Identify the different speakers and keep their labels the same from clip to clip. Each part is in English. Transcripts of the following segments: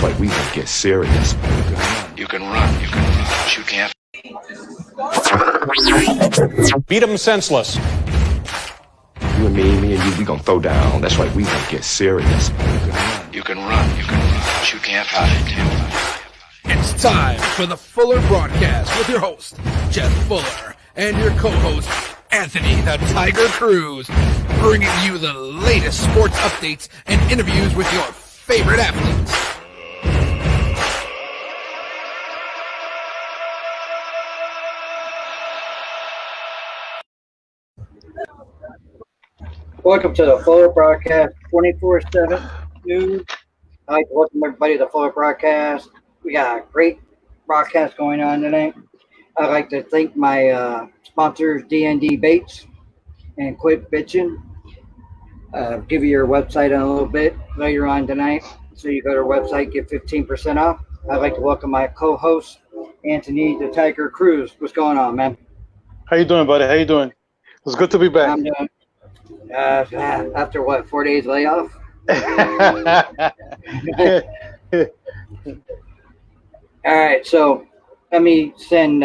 Speaker 1: That's right, we gonna get serious.
Speaker 2: You can run, but you can't.
Speaker 3: Beat him senseless.
Speaker 1: You and me and you, we gonna throw down. That's right, we gonna get serious.
Speaker 2: You can run, but you can't hide.
Speaker 4: It's time for the Fuller Broadcast with your host, Jeff Fuller, and your co-host, Anthony the Tiger Cruz, bringing you the latest sports updates and interviews with your favorite athletes.
Speaker 5: Welcome to the Fuller Broadcast 24/7 news. I'd like to welcome everybody to the Fuller Broadcast. We got a great broadcast going on tonight. I'd like to thank my sponsors, D&D Baits and Quit Bitchin'. Give you your website in a little bit later on tonight. So you go to our website, get 15% off. I'd like to welcome my co-host, Anthony the Tiger Cruz. What's going on, man?
Speaker 6: How you doing, buddy? How you doing? It's good to be back.
Speaker 5: I'm doing after what, 4 days layoff? All right, so let me send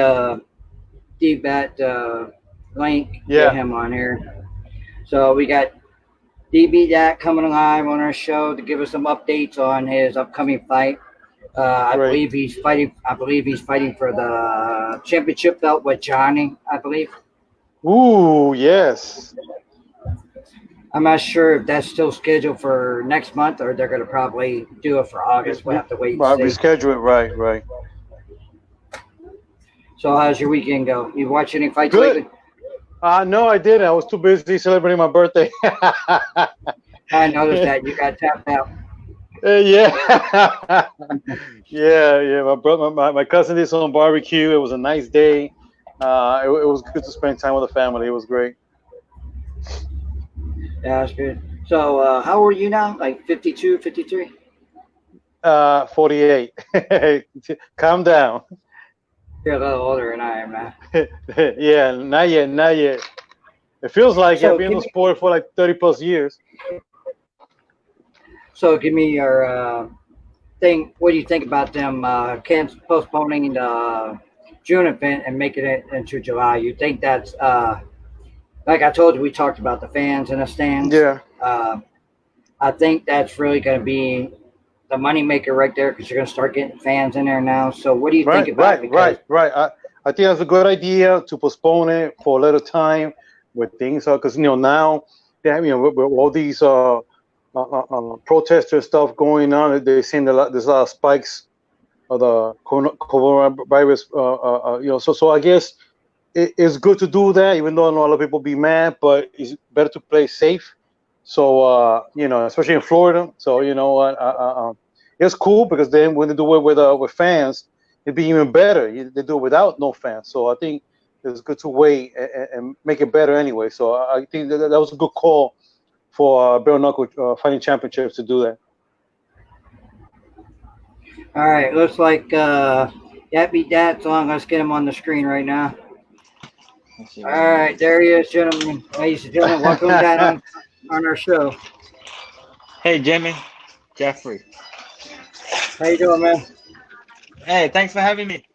Speaker 5: Steve that link, get him on here. So we got DB Dat coming live on our show to give us some updates on his upcoming fight. I believe he's fighting for the championship belt with Johnny, I believe.
Speaker 6: Ooh, yes.
Speaker 5: I'm not sure if that's still scheduled for next month or they're going to probably do it for August. We'll have to wait and see.
Speaker 6: Reschedule it, right.
Speaker 5: So how's your weekend go? You watch any fights
Speaker 6: Good.
Speaker 5: lately?
Speaker 6: No, I didn't. I was too busy celebrating my birthday.
Speaker 5: I noticed that. You got tapped out.
Speaker 6: Yeah. My cousin did some barbecue. It was a nice day. It was good to spend time with the family. It was great.
Speaker 5: Yeah, that's good. So how old are you now? Like 52, 53?
Speaker 6: 48. Calm down.
Speaker 5: You're a little older than I am, man.
Speaker 6: Yeah, not yet. It feels like I've been in the sport for like 30 plus years.
Speaker 5: So give me your thing. What do you think about them postponing the June event and making it into July? You think that's like I told you, we talked about the fans in the stands.
Speaker 6: Yeah.
Speaker 5: I think that's really going to be the moneymaker right there because you're going to start getting fans in there now. So what do you think about it?
Speaker 6: Right. I think that's a good idea to postpone it for a little time with things. Because, now, with all these protester stuff going on, they're seeing there's a lot of spikes of the coronavirus. So I guess it's good to do that, even though I know a lot of people be mad, but it's better to play safe. So, especially in Florida. So, it's cool because then when they do it with fans, it'd be even better. They do it without no fans. So I think it's good to wait and make it better anyway. So I think that was a good call for Bare Knuckle Fighting Championships to do that.
Speaker 5: All right. Looks like Yappy Dad's on. Let's get him on the screen right now. All right, there he is, gentlemen. Ladies and gentlemen, welcome down on our show.
Speaker 7: Hey, Jimmy, Jeffrey.
Speaker 5: How you doing, man?
Speaker 7: Hey, thanks for having me.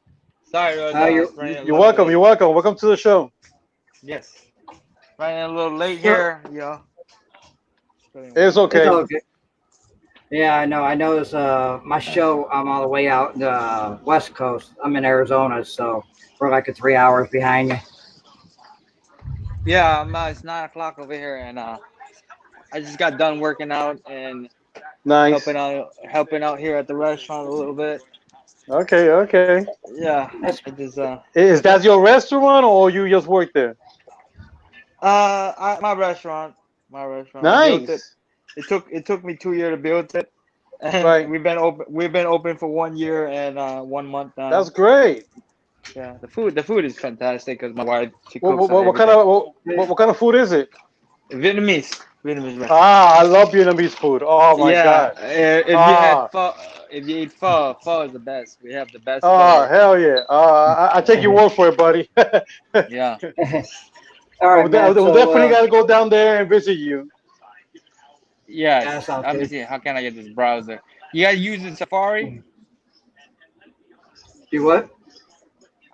Speaker 7: Sorry,
Speaker 6: you're welcome. You're welcome. Welcome to the show.
Speaker 7: Yes, running a little late here,
Speaker 6: It's okay.
Speaker 5: It's okay. Yeah, I know. I noticed my show. I'm all the way out in the West Coast. I'm in Arizona, so we're like 3 hours behind you.
Speaker 7: Yeah, it's 9 o'clock over here, and I just got done working out and
Speaker 6: nice
Speaker 7: helping out here at the restaurant a little bit.
Speaker 6: Okay.
Speaker 7: Yeah,
Speaker 6: is that your restaurant or you just work there?
Speaker 7: My restaurant.
Speaker 6: Nice.
Speaker 7: It took me 2 years to build it, and
Speaker 6: right.
Speaker 7: We've been open for 1 year and 1 month now.
Speaker 6: That's great.
Speaker 7: Yeah, the food is fantastic because my wife she
Speaker 6: cooks. What kind of food is it?
Speaker 7: Vietnamese restaurant.
Speaker 6: I love Vietnamese food. Oh my god!
Speaker 7: If you eat pho is the best. We have the best.
Speaker 6: Oh hell yeah! I take your word for it, buddy.
Speaker 7: Yeah.
Speaker 5: All right,
Speaker 6: we'll definitely got to go down there and visit you.
Speaker 7: Yeah, let me see. How can I get this browser? You guys using Safari?
Speaker 5: Do what?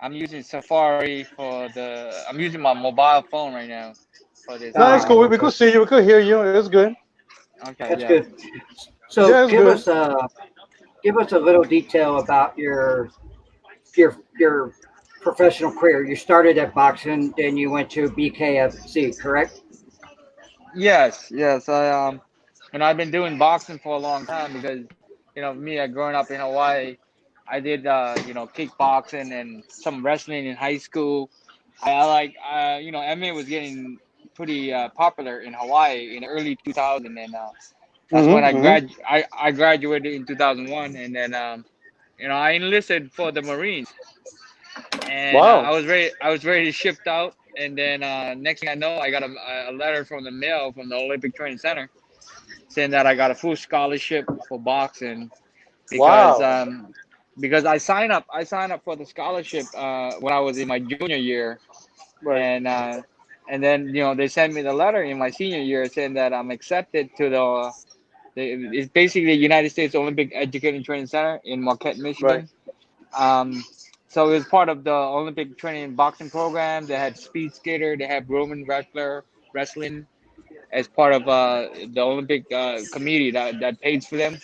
Speaker 7: I'm using Safari for the. I'm using my mobile phone right now for this.
Speaker 6: No, it's cool. We
Speaker 5: Okay.
Speaker 6: could see you. We could hear you. It's good.
Speaker 7: Okay,
Speaker 5: That's
Speaker 7: yeah.
Speaker 5: good. So
Speaker 6: Yeah, it's good.
Speaker 5: give us a little detail about your professional career. You started at boxing, then you went to BKFC, correct?
Speaker 7: Yes, yes. I've been doing boxing for a long time because, me, growing up in Hawaii, I did, kickboxing and some wrestling in high school. I like, MMA was getting pretty popular in Hawaii in the early 2000, and that's when
Speaker 6: Mm-hmm.
Speaker 7: I graduated in 2001, and then, I enlisted for the Marines, and
Speaker 6: Wow.
Speaker 7: I was ready to shift out, and then next thing I know, I got a letter from the mail from the Olympic Training Center saying that I got a full scholarship for boxing because
Speaker 6: Wow.
Speaker 7: um because I signed up for the scholarship when I was in my junior year,
Speaker 6: Right.
Speaker 7: and then they sent me the letter in my senior year saying that I'm accepted to it's basically the United States Olympic Educating Training Center in Marquette,
Speaker 6: Right.
Speaker 7: Michigan. um so it was part of the Olympic training boxing program. They had speed skater, they had Roman wrestling as part of the Olympic committee that pays for them.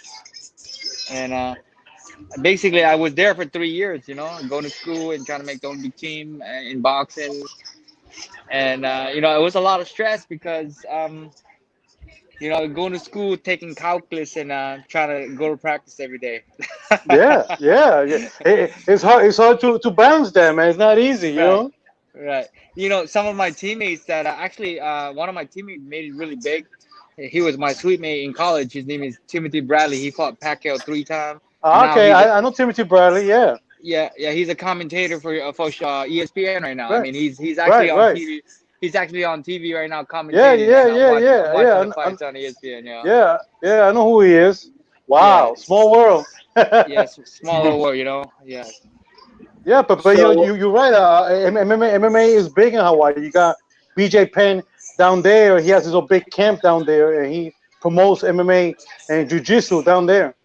Speaker 7: And basically, I was there for 3 years, going to school and trying to make the Olympic team in boxing. And, it was a lot of stress because, going to school, taking calculus, and trying to go to practice every day.
Speaker 6: Yeah. Yeah. Yeah. It's hard. It's hard to balance that, man. It's not easy. You
Speaker 7: Right.
Speaker 6: know.
Speaker 7: Right. Some of my teammates that actually, one of my teammates made it really big. He was my suite mate in college. His name is Timothy Bradley. He fought Pacquiao 3 times, and now
Speaker 6: Okay.
Speaker 7: he's a
Speaker 6: I know Timothy Bradley. Yeah.
Speaker 7: yeah, he's a commentator for ESPN right now. I
Speaker 6: Right.
Speaker 7: mean, he's actually
Speaker 6: Right.
Speaker 7: on
Speaker 6: Right.
Speaker 7: TV. He's actually on TV right now
Speaker 6: Yeah.
Speaker 7: commentating,
Speaker 6: Yeah.
Speaker 7: and I'm
Speaker 6: Yeah.
Speaker 7: watching I'm
Speaker 6: Yeah.
Speaker 7: watching
Speaker 6: Yeah.
Speaker 7: the fights on ESPN. Yeah,
Speaker 6: Yeah. Yeah. I know who he is.
Speaker 7: yeah,
Speaker 6: Wow. Small world.
Speaker 7: yes, smaller world. Yeah,
Speaker 6: Yeah, but
Speaker 5: So
Speaker 6: you're right. MMA is big in Hawaii. You got BJ Penn down there. He has his own big camp down there, and he promotes MMA and jiu-jitsu down there.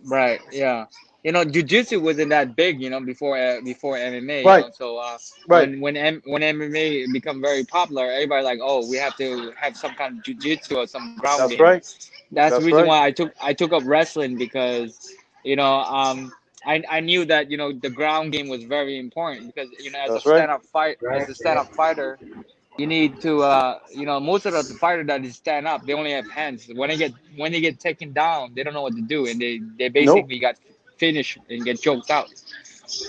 Speaker 7: right. Yeah, jujitsu wasn't that big, before MMA.
Speaker 6: Right,
Speaker 7: So
Speaker 6: right.
Speaker 7: when MMA become very popular, everybody like, oh, we have to have some kind of jujitsu or some ground
Speaker 6: That's
Speaker 7: game.
Speaker 6: right.
Speaker 7: That's the
Speaker 6: That's
Speaker 7: reason
Speaker 6: right.
Speaker 7: why I took up wrestling because I knew that the ground game was very important because
Speaker 6: That's right.
Speaker 7: as
Speaker 5: right,
Speaker 7: a stand
Speaker 5: right,
Speaker 7: up fighter, you need to most of the fighter that is stand up, they only have hands. When they get taken down, they don't know what to do, and they
Speaker 6: Nope.
Speaker 7: basically got finished and get choked out.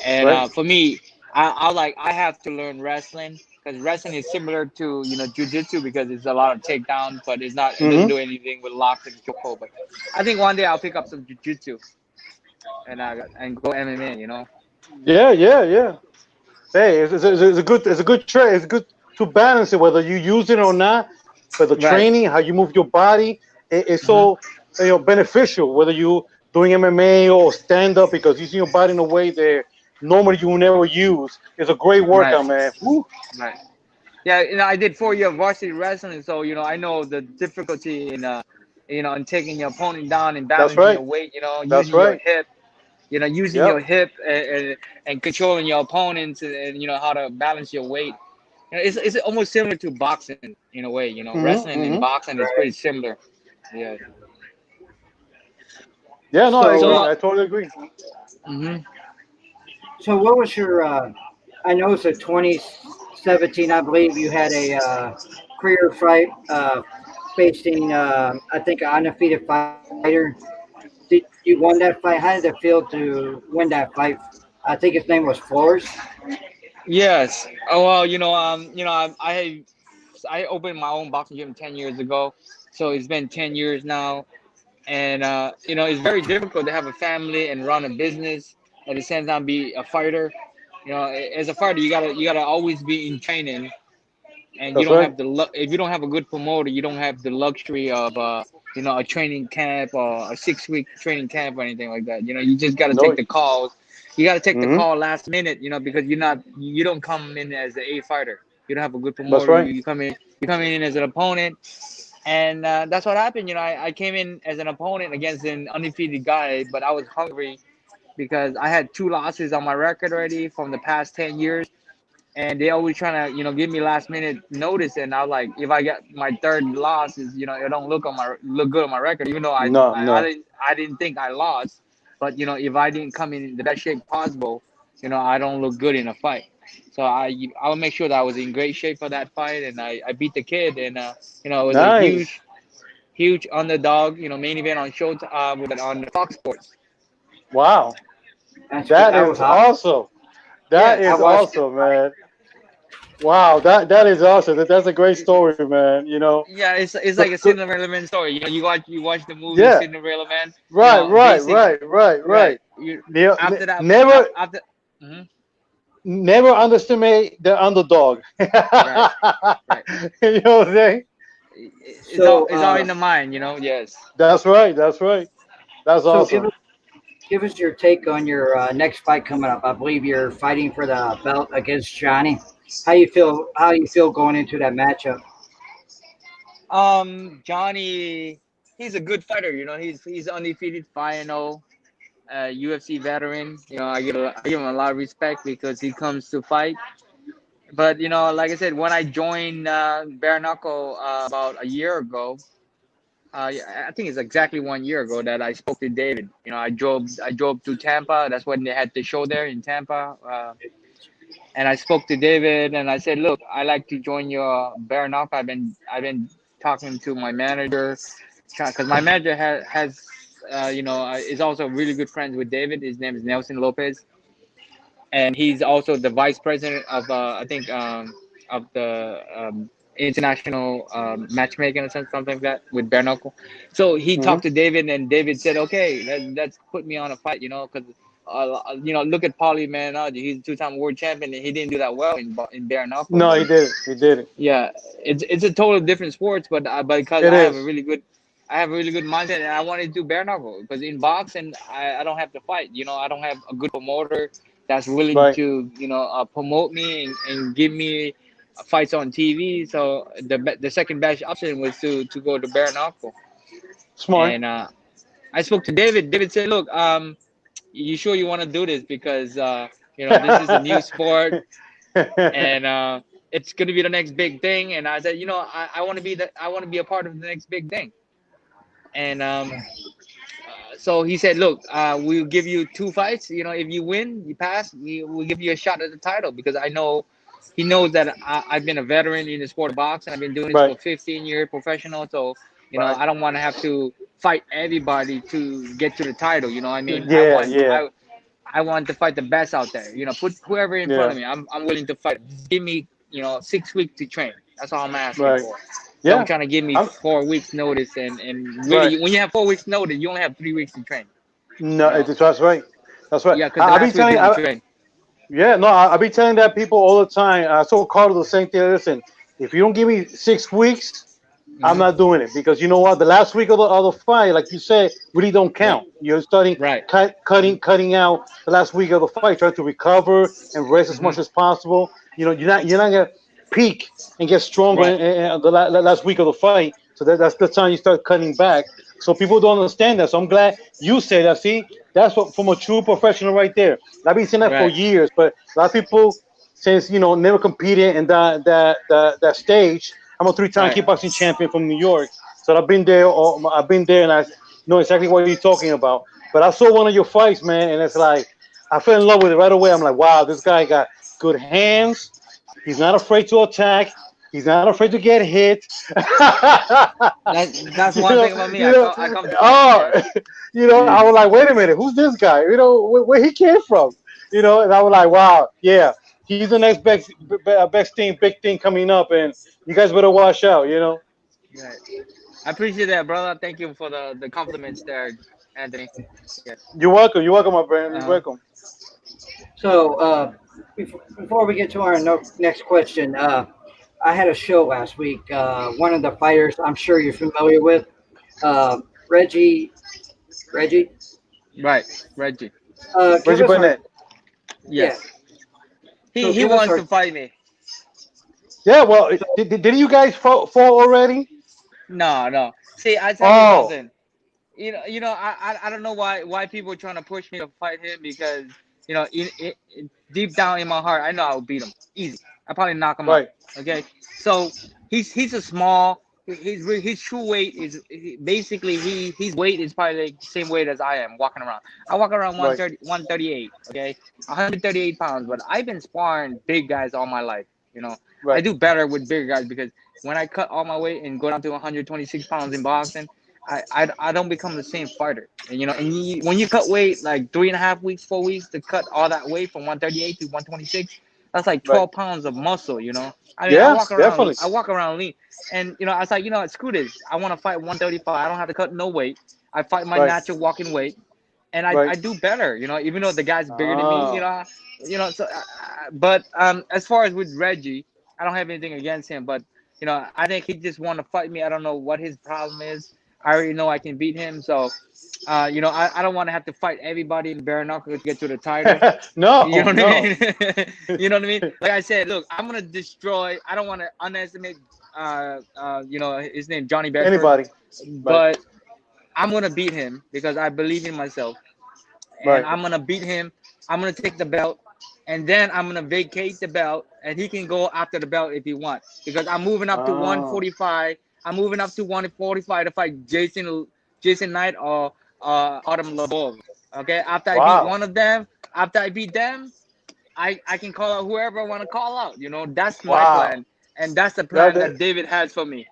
Speaker 7: And
Speaker 6: Right.
Speaker 7: for me, I have to learn wrestling because wrestling is similar to jujitsu because it's a lot of takedowns, but it doesn't
Speaker 6: Mm-hmm.
Speaker 7: do anything with locks and chokehold. But I think one day I'll pick up some jujitsu and go MMA.
Speaker 6: Yeah, yeah, yeah. Hey, it's a good trade. It's good to balance it, whether you use it or not. But the
Speaker 7: Right.
Speaker 6: training, how you move your body, it's
Speaker 7: Hmm.
Speaker 6: so beneficial. Whether you doing MMA or stand up, because using your body in a way that normally you will never use. It's a great
Speaker 7: Right.
Speaker 6: workout, man. Woo.
Speaker 7: Right. Yeah, I did 4 year varsity wrestling, so I know the difficulty in taking your opponent down and
Speaker 6: That's
Speaker 7: balancing
Speaker 6: right.
Speaker 7: your weight.
Speaker 6: That's
Speaker 7: Using your
Speaker 6: right.
Speaker 7: hip, using
Speaker 6: Yep.
Speaker 7: your hip and controlling your opponents, and how to balance your weight. It's almost similar to boxing in a way.
Speaker 6: Mm-hmm.
Speaker 7: Wrestling and
Speaker 6: Mm-hmm.
Speaker 7: boxing is
Speaker 5: right.
Speaker 7: pretty similar. Yeah.
Speaker 6: Yeah. No, I
Speaker 5: So
Speaker 6: agree.
Speaker 7: So.
Speaker 6: I totally agree.
Speaker 7: Mhm.
Speaker 5: so what was your? I know it's a 2017. I believe you had a career fight facing I think an undefeated fighter. Did you won that fight? How did it feel to win that fight? I think his name was Flores.
Speaker 7: Yes. Oh well, I opened my own boxing gym 10 years ago, so it's been 10 years now. And it's very difficult to have a family and run a business at the same time be a fighter. As a fighter, you gotta always be in training, and you
Speaker 6: That's
Speaker 7: don't
Speaker 6: right.
Speaker 7: have if you don't have a good promoter, you don't have the luxury of a training camp or a 6 week training camp or anything like that. You just gotta
Speaker 6: No.
Speaker 7: take the calls. You gotta take the
Speaker 6: Mm-hmm.
Speaker 7: call last minute, because you don't come in as a fighter. You don't have a good
Speaker 6: That's
Speaker 7: promoter.
Speaker 6: right.
Speaker 7: You come in as an opponent, And that's what happened. I came in as an opponent against an undefeated guy, but I was hungry because I had 2 losses on my record already from the past 10 years. And they always trying to, give me last minute notice. And I was like, if I get my third loss, it don't look good on my record, even though
Speaker 6: No, no.
Speaker 7: I didn't think I lost. But if I didn't come in the best shape possible, I don't look good in a fight. So I'll make sure that I was in great shape for that fight, and I beat the kid, and it was a
Speaker 6: Nice.
Speaker 7: huge underdog, main event on Show on Fox Sports.
Speaker 6: Wow.
Speaker 5: That's good.
Speaker 6: That
Speaker 5: That
Speaker 6: is
Speaker 5: was awesome.
Speaker 6: awesome. That
Speaker 7: Yeah,
Speaker 5: I
Speaker 6: is
Speaker 5: watched it.
Speaker 6: awesome, man. Wow, that is awesome. That's a great story, man.
Speaker 7: yeah, it's
Speaker 6: So,
Speaker 7: like a
Speaker 6: so
Speaker 7: Cinderella Man story. You watch the movie
Speaker 6: yeah,
Speaker 7: Cinderella Man.
Speaker 6: right, right,
Speaker 7: Basic
Speaker 6: right, right, right.
Speaker 7: right. You
Speaker 6: Ne-
Speaker 7: after that
Speaker 6: never,
Speaker 7: after. Mhm.
Speaker 6: never underestimate the underdog. you
Speaker 7: Right, right.
Speaker 6: know what I'm saying?
Speaker 5: So,
Speaker 7: It's all in the mind. Yes.
Speaker 6: That's right. That's right. That's
Speaker 5: so give
Speaker 6: awesome.
Speaker 5: us give us your take on your next fight coming up. I believe you're fighting for the belt against Johnny. How you feel? How you feel going into that matchup?
Speaker 7: Johnny, he's a good fighter. He's undefeated, 5-0, UFC veteran. I give him a lot of respect because he comes to fight. But like I said, when I joined Bare Knuckle about a year ago, yeah, I think it's exactly 1 year ago that I spoke to David. I drove to Tampa. That's when they had the show there in Tampa. And I spoke to David and I said, "Look, I like to join your Bare Knuckle. I've been talking to my manager because my manager is also really good friends with David. His name is Nelson Lopez, and he's also the vice president of I think of the international matchmaking or something like that with bare knuckle. So he
Speaker 6: Hmm.
Speaker 7: talked to David, and David said, "Okay, let's put me on a fight," because look at Paulie Malignaggi. He's a two-time world champion, and he didn't do that well in bare knuckle.
Speaker 6: No,
Speaker 7: But
Speaker 6: he did it. He did it.
Speaker 7: yeah, it's a total different sports, but because
Speaker 6: It is.
Speaker 7: I have a really good mindset, and I wanted to do bare knuckle because in boxing, I don't have to fight. I don't have a good promoter that's willing
Speaker 6: Right.
Speaker 7: to promote me and give me fights on TV. So the second best option was to go to bare knuckle,
Speaker 6: Smart.
Speaker 7: and I spoke to David. David said, "Look, you sure you want to do this because this is a new sport and it's gonna be the next big thing." And I said, I want to be a part of the next big thing. And so he said, "Look, we'll give you 2 fights. If you win, you pass. We'll give you a shot at the title because I know." He knows that I've been a veteran in the sport of boxing. I've been doing this
Speaker 6: Right.
Speaker 7: for 15 years professional. So,
Speaker 6: Right.
Speaker 7: I don't want to have to fight everybody to get to the title. You know what I mean? I
Speaker 6: Yeah.
Speaker 7: want
Speaker 6: Yeah.
Speaker 7: I want to fight the best out there. Put whoever in front
Speaker 6: Yeah.
Speaker 7: of me. I'm willing to fight. Give me 6 weeks to train. That's all I'm asking
Speaker 6: Right.
Speaker 7: for. Don't
Speaker 6: Yeah.
Speaker 7: try to give me
Speaker 6: I'm
Speaker 7: 4 weeks notice and
Speaker 6: right.
Speaker 7: really when you have 4 weeks notice, you only have 3 weeks to train.
Speaker 6: No, that's right. That's right.
Speaker 7: Yeah, because the
Speaker 6: I be
Speaker 7: last week
Speaker 6: telling.
Speaker 7: you don't train.
Speaker 6: Yeah, no, I be telling that people all the time. I told Carlos the same thing. Listen, if you don't give me 6 weeks, I'm
Speaker 7: Hmm.
Speaker 6: not doing it because you know what? The last week of the fight, like you said, really don't
Speaker 7: Yeah.
Speaker 6: count. You're starting
Speaker 7: Right.
Speaker 6: cutting out the last week of the fight, trying to recover and rest as
Speaker 7: Hmm.
Speaker 6: much as possible. You're not gonna peak and get stronger
Speaker 7: Right.
Speaker 6: in the last week of the fight. So that's the time you start cutting back. So people don't understand that. So I'm glad you say that. See, that's what from a true professional right there. I've been saying that for
Speaker 7: Right.
Speaker 6: years, but a lot of people, since never competed in that stage. I'm a three-time
Speaker 7: Right.
Speaker 6: kickboxing champion from New York, so I've been there. I've been there, and I know exactly what you're talking about. But I saw one of your fights, man, and it's like I fell in love with it right away. I'm like, wow, this guy got good hands. He's not afraid to attack. He's not afraid to get hit.
Speaker 7: That's
Speaker 6: you
Speaker 7: one
Speaker 6: know,
Speaker 7: thing about me.
Speaker 6: you
Speaker 7: I
Speaker 6: know.
Speaker 7: come I come to fight.
Speaker 6: Oh,
Speaker 7: Yeah.
Speaker 6: I was like, wait a minute, who's this guy? Where he came from? And I was like, wow, yeah, he's the next big thing coming up, and you guys better watch out.
Speaker 7: Right. I appreciate that, brother. Thank you for the compliments there, Anthony. Yeah.
Speaker 6: You're welcome. You're welcome, my friend. You're
Speaker 7: Uh,
Speaker 6: welcome.
Speaker 5: So, before we get to our next question, I had a show last week. One of the fighters, I'm sure you're familiar with, uh, Reggie. Reggie,
Speaker 7: right. Reggie.
Speaker 5: give
Speaker 6: Reggie
Speaker 5: us our
Speaker 6: Barnett.
Speaker 5: yeah.
Speaker 7: Yes.
Speaker 5: So
Speaker 7: He
Speaker 5: give us
Speaker 7: wants
Speaker 5: our
Speaker 7: to fight me.
Speaker 6: Yeah, well, did you guys fall already?
Speaker 7: No. See, I tell you
Speaker 6: Oh,
Speaker 7: something. I don't know why people are trying to push me to fight him because deep down in my heart, I know I'll beat him easy. I probably knock him out.
Speaker 6: right,
Speaker 7: Okay, so he's a small. His true weight is basically his weight is probably like the same weight as I am walking around. I walk around
Speaker 6: right,
Speaker 7: 138. Okay, 138 pounds. But I've been sparring big guys all my life. I
Speaker 6: right.
Speaker 7: do better with bigger guys because when I cut all my weight and go down to 126 pounds in boxing. I don't become the same fighter. And when you cut weight like 3.5 weeks, 4 weeks to cut all that weight from 138 to 126, that's like
Speaker 6: Right.
Speaker 7: 12 pounds of muscle. I mean,
Speaker 6: Yeah, definitely.
Speaker 7: I walk around lean, and I was like, screw this. I want to fight 135. I don't have to cut no weight. I fight my
Speaker 6: Right,
Speaker 7: natural walking weight, and I
Speaker 6: right.
Speaker 7: do better. Even though the guy's bigger than me.
Speaker 6: Ah,
Speaker 7: So, but as far as with Reggie, I don't have anything against him, but I think he just want to fight me. I don't know what his problem is. I already know I can beat him, so I don't want to have to fight everybody in bare knuckle to get to the title. You
Speaker 6: no,
Speaker 7: know what I
Speaker 6: no.
Speaker 7: mean? You know what I mean? Like I said, look, I'm gonna destroy. I don't want to underestimate. His name Johnny Bedford,
Speaker 6: Anybody. Right,
Speaker 7: but I'm gonna beat him because I believe in myself, and
Speaker 6: right.
Speaker 7: I'm gonna beat him. I'm gonna take the belt, and then I'm gonna vacate the belt, and he can go after the belt if he wants. Because I'm moving up to
Speaker 6: Ah,
Speaker 7: 145. I'm moving up to 145 to fight Jason Knight or Autumn Labov. Okay,
Speaker 6: wow.
Speaker 7: after I beat them, I can call out whoever I want to call out. That's my
Speaker 6: Wow.
Speaker 7: plan, and that's the
Speaker 6: That,
Speaker 7: plan
Speaker 6: that-
Speaker 7: that David has for me.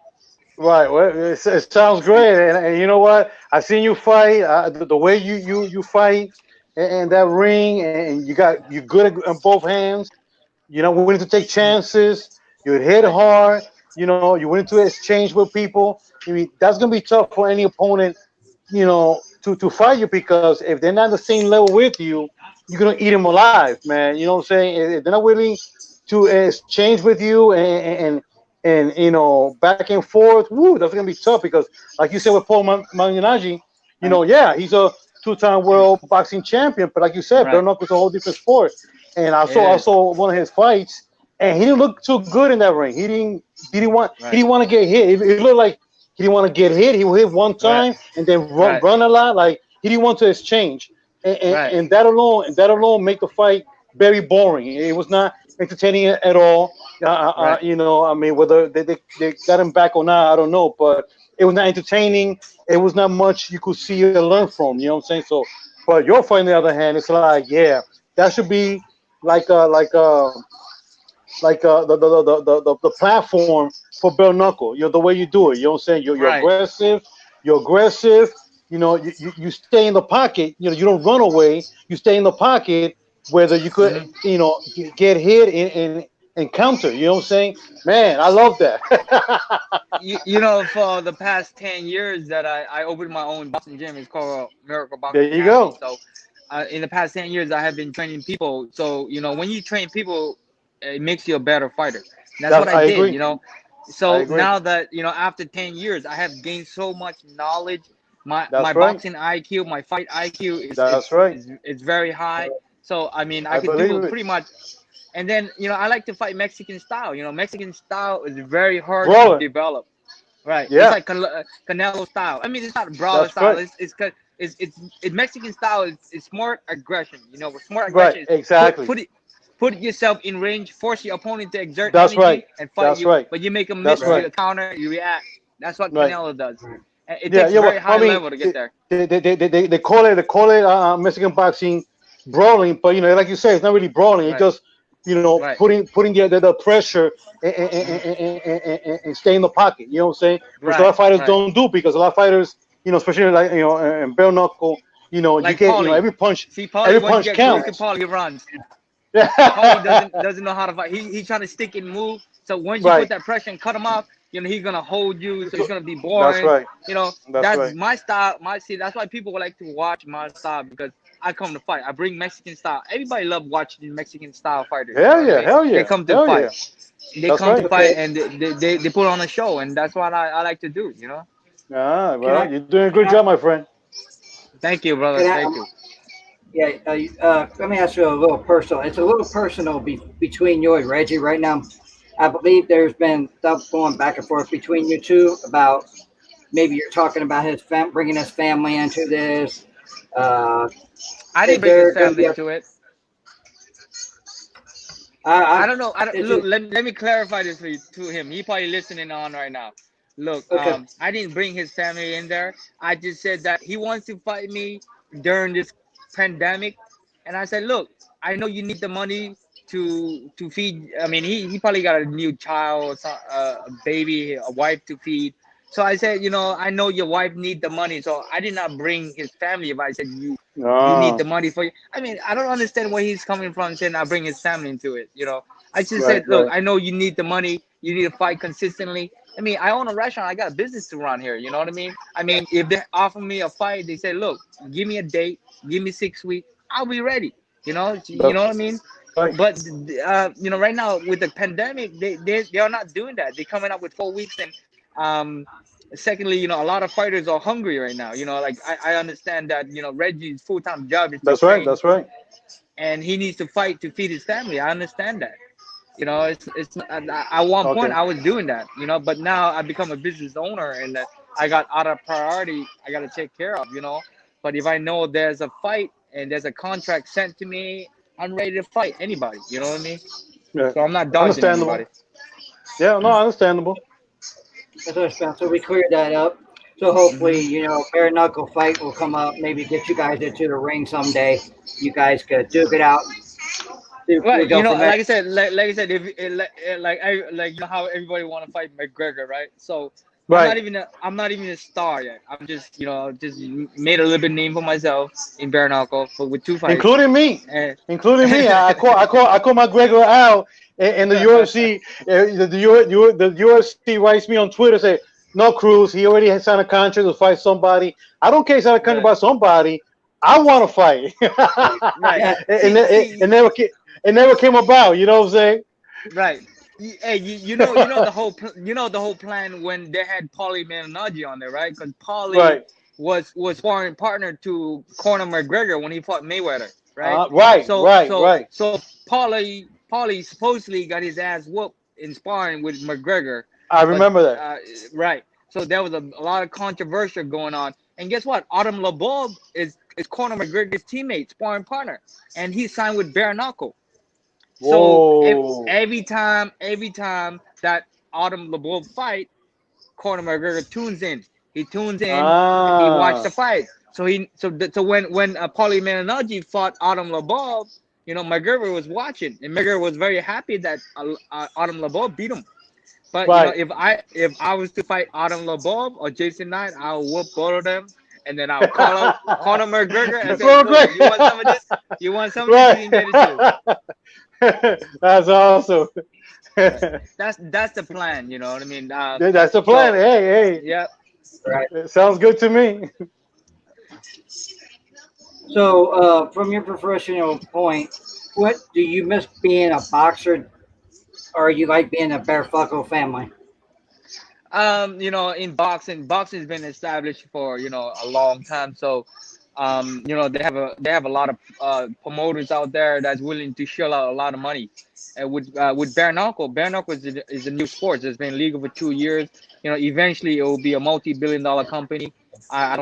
Speaker 6: right. Well, it sounds great. And you know what? I seen you fight. The way you fight in that ring, and you good on both hands. Willing to take chances. You hit
Speaker 7: Right,
Speaker 6: hard. You willing to exchange with people. I mean, that's gonna be tough for any opponent. To fight you because if they're not the same level with you, you're gonna eat them alive, man. You know what I'm saying? If they're not willing to exchange with you and back and forth, woo, that's gonna be tough because, like you said with Paul Malignaggi,
Speaker 7: right,
Speaker 6: yeah, he's a two-time world boxing champion, but like you said, bare
Speaker 7: right.
Speaker 6: knuckles is a whole different sport. And
Speaker 7: It
Speaker 6: I
Speaker 7: is.
Speaker 6: saw one of his fights, and he didn't look too good in that ring. He
Speaker 7: Right,
Speaker 6: didn't want to get hit. It looked like he didn't want to get hit. He would hit one
Speaker 7: right,
Speaker 6: time and then run,
Speaker 7: right,
Speaker 6: run a lot. Like he didn't want to exchange, and, and,
Speaker 7: right,
Speaker 6: and that alone made the fight very boring. It was not entertaining at all.
Speaker 7: right.
Speaker 6: I mean, whether they got him back or not, I don't know, but it was not entertaining. It was not much you could see or learn from. You know what I'm saying? So, but your fight, on the other hand, it's like, yeah, that should be like the platform for bare knuckle. The way you do it. You know what I'm saying? You're
Speaker 7: Right.
Speaker 6: aggressive. You're aggressive. You stay in the pocket. You don't run away. You stay in the pocket. Whether you could
Speaker 7: Hmm.
Speaker 6: get hit and counter. You know what I'm saying? Man, I love that.
Speaker 7: For the past 10 years that I opened my own boxing gym, it's called Miracle
Speaker 6: There
Speaker 7: Boxing
Speaker 6: you
Speaker 7: Academy.
Speaker 6: go.
Speaker 7: So, in the past 10 years, I have been training people. So, when you train people, it makes you a better fighter. That's what I
Speaker 6: I
Speaker 7: did,
Speaker 6: agree. I
Speaker 7: So
Speaker 6: agree.
Speaker 7: now that, after 10 years, I have gained so much knowledge. My
Speaker 6: That's right.
Speaker 7: boxing IQ, my fight IQ
Speaker 6: That's right.
Speaker 7: is very high. So, I mean, I
Speaker 6: I
Speaker 7: could do
Speaker 6: believe
Speaker 7: it
Speaker 6: it.
Speaker 7: pretty much. And then, I like to fight Mexican style. Mexican style is very hard to
Speaker 6: Brawler.
Speaker 7: develop. Right. It's
Speaker 6: Yeah.
Speaker 7: like Canelo style. I mean, it's not brawler
Speaker 6: That's
Speaker 7: style.
Speaker 6: right.
Speaker 7: It's Mexican style. It's smart aggression. Smart
Speaker 6: Right.
Speaker 7: aggression is
Speaker 6: Exactly.
Speaker 7: put yourself in range, force your opponent to exert
Speaker 6: That's right.
Speaker 7: energy and fight
Speaker 6: That's
Speaker 7: you,
Speaker 6: right.
Speaker 7: but you make them
Speaker 6: That's
Speaker 7: miss,
Speaker 6: right.
Speaker 7: you counter, you react. That's what
Speaker 6: Right.
Speaker 7: Canelo does. And it
Speaker 6: Yeah,
Speaker 7: takes
Speaker 6: yeah.
Speaker 7: very
Speaker 6: Well,
Speaker 7: high
Speaker 6: I mean,
Speaker 7: level to get there.
Speaker 6: they call it Mexican boxing brawling, but like you say, it's not really brawling. It's
Speaker 7: Right.
Speaker 6: just
Speaker 7: Right.
Speaker 6: putting the pressure
Speaker 7: Mhm.
Speaker 6: and stay in the pocket. You know what I'm saying? Which a lot
Speaker 7: Right.
Speaker 6: of fighters
Speaker 7: Right.
Speaker 6: don't do because a lot of fighters, especially like in bare knuckle, you
Speaker 7: Like
Speaker 6: get
Speaker 7: Paulie. See, Paulie,
Speaker 6: every
Speaker 7: once you
Speaker 6: punch
Speaker 7: get close to
Speaker 6: counts.
Speaker 7: Paulie, he runs. Paulie
Speaker 6: Yeah.
Speaker 7: doesn't know how to fight. He's trying to stick and move. So once you put
Speaker 6: Right.
Speaker 7: that pressure and cut him off, he's gonna hold you. So it's gonna be
Speaker 6: That's
Speaker 7: boring.
Speaker 6: right. That's
Speaker 7: That's
Speaker 6: right.
Speaker 7: my style. That's why people would like to watch my style because I come to fight. I bring Mexican style. Everybody love watching Mexican style fighters. You know
Speaker 6: Hell
Speaker 7: what I
Speaker 6: yeah.
Speaker 7: mean?
Speaker 6: Hell
Speaker 7: They
Speaker 6: yeah.
Speaker 7: come to
Speaker 6: Hell
Speaker 7: fight.
Speaker 6: yeah.
Speaker 7: They
Speaker 6: That's
Speaker 7: come to
Speaker 6: right.
Speaker 7: fight
Speaker 5: Okay.
Speaker 7: and they put on a show, and that's what I like to do.
Speaker 6: Ah,
Speaker 5: Can
Speaker 6: well,
Speaker 5: I?
Speaker 6: you're doing a
Speaker 5: Can
Speaker 6: good
Speaker 5: I?
Speaker 6: job, my friend.
Speaker 7: Thank you, brother.
Speaker 5: Can I?
Speaker 7: Thank you.
Speaker 5: Yeah. Let me ask you a little personal. It's a little personal between you and Reggie right now. I believe there's been stuff going back and forth between you two about maybe you're talking about his bringing his family into this.
Speaker 7: I
Speaker 5: Is
Speaker 7: didn't bring
Speaker 5: there
Speaker 7: his
Speaker 5: going to
Speaker 7: family
Speaker 5: be a?
Speaker 7: into it. I
Speaker 5: I,
Speaker 7: don't know. I don't,
Speaker 5: is
Speaker 7: look.
Speaker 5: it
Speaker 7: Let me clarify this for you, to him. He probably listening on right now. Look,
Speaker 5: okay?
Speaker 7: I didn't bring his family in there. I just said that he wants to fight me during this pandemic, and I said, look, I know you need the money to feed. I mean, he probably got a new child, or a baby, a wife to feed. So I said, I know your wife need the money, so I did not bring his family. But I said you need
Speaker 6: Ah,
Speaker 7: the money for you. I mean, I don't understand where he's coming from saying I bring his family into it. I just
Speaker 6: right,
Speaker 7: said, look,
Speaker 6: right.
Speaker 7: I know you need the money. You need to fight consistently. I mean, I own a restaurant. I got a business to run here. You know what I mean? I mean, if they offer me a fight, they say, look, give me a date, give me 6 weeks, I'll be ready. You
Speaker 6: That's
Speaker 7: know what I mean?
Speaker 6: right.
Speaker 7: But right now with the pandemic, they are not doing that. They're coming up with 4 weeks, and um, secondly, a lot of fighters are hungry right now. Like I understand that Reggie's full-time job is to
Speaker 6: That's right.
Speaker 7: train,
Speaker 6: That's right.
Speaker 7: and he needs to fight to feed his family. I understand that. It's at one point
Speaker 6: Okay.
Speaker 7: I was doing that, but now I become a business owner, and I got other priority I got to take care of. But if I know there's a fight and there's a contract sent to me, I'm ready to fight anybody. You know what I mean?
Speaker 6: Yeah.
Speaker 7: So I'm not dodging
Speaker 6: Understandable.
Speaker 7: anybody.
Speaker 6: Yeah. No, understandable.
Speaker 5: That's what it's So we cleared that up. So hopefully, bare knuckle fight will come up. Maybe get you guys into the ring someday. You guys could duke it out. We
Speaker 7: Right,
Speaker 5: go from there.
Speaker 7: like I said, like I said, if how everybody want to fight McGregor, right? So
Speaker 6: Right.
Speaker 7: I'm not even a star yet. I'm just just made a little bit name for myself in bare knuckle, but with two fights,
Speaker 6: Including me.
Speaker 7: and
Speaker 6: Including me. I call McGregor out in the UFC. The UFC writes me on Twitter, say, no, Cruz, he already has signed a contract to fight somebody. I don't care if he's signed a contract
Speaker 7: right,
Speaker 6: about somebody. I want to fight.
Speaker 7: right.
Speaker 5: Yeah,
Speaker 6: It never came about. You know what I'm saying?
Speaker 7: Right. Hey, the whole plan when they had Paulie Malignaggi on there, right? Because Paulie
Speaker 6: Right.
Speaker 7: was sparring partner to Conor McGregor when he fought Mayweather, right?
Speaker 6: Right.
Speaker 7: So
Speaker 6: Right.
Speaker 7: so
Speaker 6: Right.
Speaker 7: so Paulie supposedly got his ass whooped in sparring with McGregor,
Speaker 6: I
Speaker 7: but
Speaker 6: remember that.
Speaker 7: right. So there was a lot of controversy going on, and guess what? Adam Labov is Conor McGregor's teammate, sparring partner, and he signed with bare knuckle. So
Speaker 6: Whoa.
Speaker 7: every time that Autumn LeBeau fight, Conor McGregor tunes in. He tunes in and he watched
Speaker 6: Ah.
Speaker 7: the fight. So when Paulie Malignaggi fought Autumn LeBeau, McGregor was watching, and McGregor was very happy that Autumn LeBeau beat him. But
Speaker 6: Right.
Speaker 7: if I was to fight Autumn LeBeau or Jason Knight, I'll whoop both of them, and then I'll call up Conor McGregor and say,
Speaker 6: So
Speaker 7: "Look,
Speaker 6: great.
Speaker 7: you want some of this? You want some of this? You
Speaker 6: Right.
Speaker 7: can get it too."
Speaker 6: That's awesome.
Speaker 7: Right. That's the plan. You know what I mean?
Speaker 6: That's the plan.
Speaker 7: So
Speaker 6: Hey,
Speaker 7: yeah.
Speaker 5: right.
Speaker 6: hey. Sounds good to me.
Speaker 5: So, from your professional point, what do you miss being a boxer, or you like being a bare fuckle family?
Speaker 7: In boxing's been established for a long time. So, they have a lot of promoters out there that's willing to shell out a lot of money. And with bare knuckle is a new sport. It's been legal for 2 years. Eventually it will be a multi-billion-dollar company. I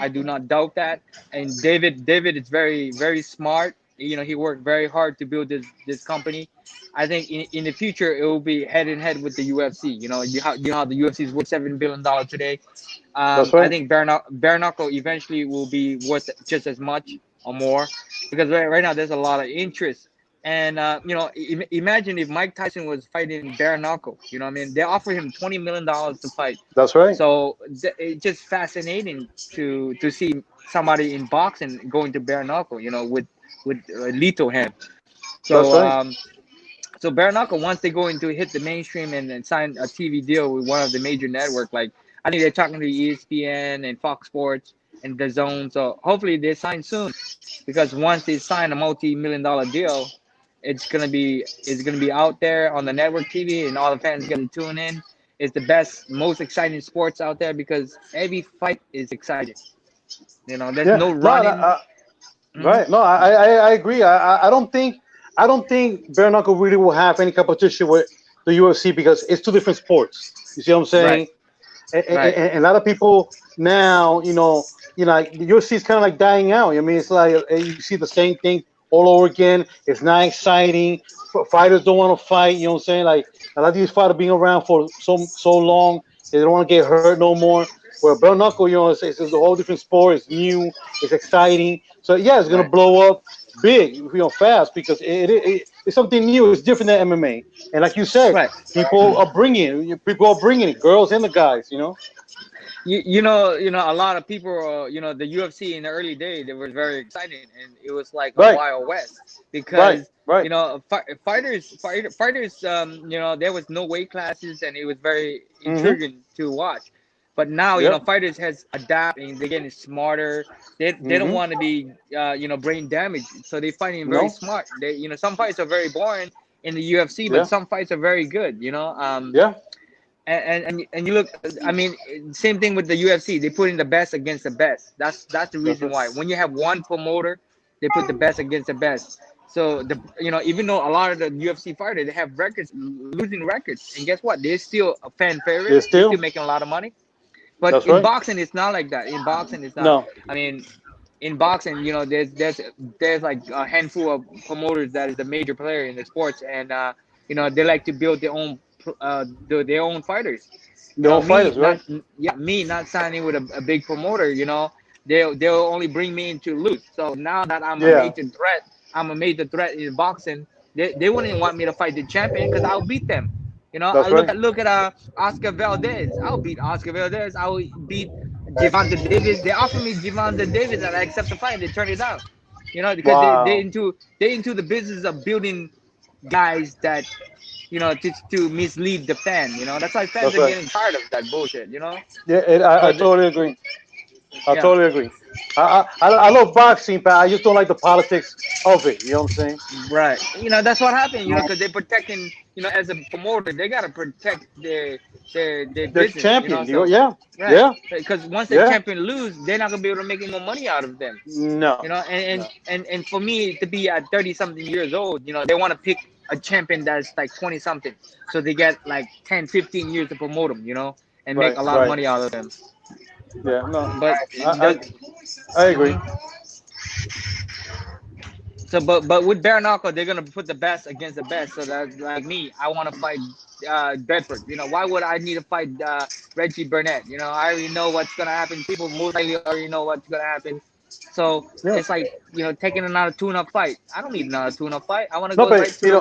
Speaker 7: do not doubt that. And David is very very smart. He worked very hard to build this company. I think in the future it will be head in head with the UFC. How the UFC is worth $7 billion today.
Speaker 6: That's
Speaker 7: I
Speaker 6: right.
Speaker 7: think bare knuckle eventually will be worth just as much or more, because right now there's a lot of interest. And imagine if Mike Tyson was fighting bare knuckle. You know what I mean? They offer him $20 million to fight.
Speaker 6: That's right.
Speaker 7: So it's just fascinating to see somebody in boxing going to bare knuckle. With lethal hand.
Speaker 6: That's
Speaker 7: So
Speaker 6: right.
Speaker 7: bare knuckle, once they go into hit the mainstream and sign a TV deal with one of the major network, like I think they're talking to ESPN and Fox Sports and the Zone. So hopefully they sign soon, because once they sign a multi-million-dollar deal, it's gonna be out there on the network TV, and all the fans gonna tune in. It's the best, most exciting sports out there, because every fight is exciting. There's
Speaker 6: Yeah.
Speaker 7: no
Speaker 6: No. No
Speaker 7: running. Mhm.
Speaker 6: right. No. I agree. I don't think bare knuckle really will have any competition with the UFC because it's two different sports. You see what I'm
Speaker 7: Right.
Speaker 6: saying?
Speaker 7: Right.
Speaker 6: And a lot of people now, like the UFC is kind of like dying out. I mean, it's like you see the same thing all over again. It's not exciting. Fighters don't want to fight. You know what I'm saying? Like a lot of these fighters being around for so long, they don't want to get hurt no more. Where bare knuckle, it's a whole different sport. It's new. It's exciting. So yeah, it's gonna
Speaker 7: Right.
Speaker 6: blow up big, fast because it's something new. It's different than MMA. And like you said,
Speaker 7: Right.
Speaker 6: people are bringing it, girls and the guys.
Speaker 7: A lot of people, the UFC in the early days, it was very exciting, and it was like a
Speaker 6: Right,
Speaker 7: wild west
Speaker 6: right,
Speaker 7: because
Speaker 6: right.
Speaker 7: fighters, there was no weight classes, and it was very
Speaker 6: Mm-hmm.
Speaker 7: intriguing to watch. But now,
Speaker 6: Yep.
Speaker 7: fighters has adapting, they're getting smarter. They don't
Speaker 6: Mm-hmm.
Speaker 7: want to be, brain damaged, so they fighting very
Speaker 6: No.
Speaker 7: smart. Some fights are very boring in the UFC, but
Speaker 6: Yeah.
Speaker 7: some fights are very good.
Speaker 6: Yeah.
Speaker 7: And you look, I mean, same thing with the UFC. They put in the best against the best. That's the
Speaker 6: That's
Speaker 7: reason
Speaker 6: right.
Speaker 7: why. When you have one promoter, they put the best against the best. So even though a lot of the UFC fighters, they have records, losing records, and guess what? They're still a fan favorite.
Speaker 6: They're
Speaker 7: They're
Speaker 6: still.
Speaker 7: still making a lot of money. But
Speaker 6: That's
Speaker 7: in
Speaker 6: right.
Speaker 7: boxing, it's not like that. In boxing, it's not.
Speaker 6: No.
Speaker 7: I mean, in boxing, there's like a handful of promoters that is the major player in the sports, and they like to build their own fighters.
Speaker 6: The whole fighters, right?
Speaker 7: Me not signing with a big promoter. They'll only bring me in to lose. So now that
Speaker 6: Yeah.
Speaker 7: I'm a major threat in boxing. They wouldn't want me to fight the champion because I'll beat them. I
Speaker 6: That's right.
Speaker 7: look at Oscar Valdez. I'll beat Oscar Valdez. I'll beat Gervonta Davis. They offered me Gervonta Davis, and I accept the fight. They turn it down. Because
Speaker 6: Wow.
Speaker 7: they into the business of building guys that to mislead the fan. That's why fans
Speaker 6: That's
Speaker 7: are
Speaker 6: right.
Speaker 7: getting tired of that bullshit.
Speaker 6: Yeah. I
Speaker 7: But
Speaker 6: totally agree. I
Speaker 7: yeah,
Speaker 6: totally agree. I love boxing, but I just don't like the politics of it. You know what I'm saying?
Speaker 7: right. That's what happened. Because they're protecting. As a promoter, they gotta protect their
Speaker 6: The
Speaker 7: business.
Speaker 6: champion.
Speaker 7: So
Speaker 6: Yeah.
Speaker 7: right.
Speaker 6: Yeah.
Speaker 7: Because once the
Speaker 6: Yeah.
Speaker 7: champion lose, they're not gonna be able to make any more money out of them.
Speaker 6: No.
Speaker 7: And
Speaker 6: No.
Speaker 7: and for me to be at 30 something years old, they want to pick a champion that's like 20 something, so they get like 10, 15 years to promote them, and make
Speaker 6: Right.
Speaker 7: a lot of
Speaker 6: Right.
Speaker 7: money out of them.
Speaker 6: Yeah. No.
Speaker 7: But
Speaker 6: I I agree.
Speaker 7: mhm. But with bare knuckle, they're gonna put the best against the best. So that's like me. I want to fight Bedford. Why would I need to fight Reggie Barnett? I already know what's gonna happen. People most likely already know what's gonna happen. So
Speaker 6: Yeah.
Speaker 7: it's like taking another tune-up fight. I don't need another tune-up fight. I want to
Speaker 6: No,
Speaker 7: go
Speaker 6: but
Speaker 7: right to the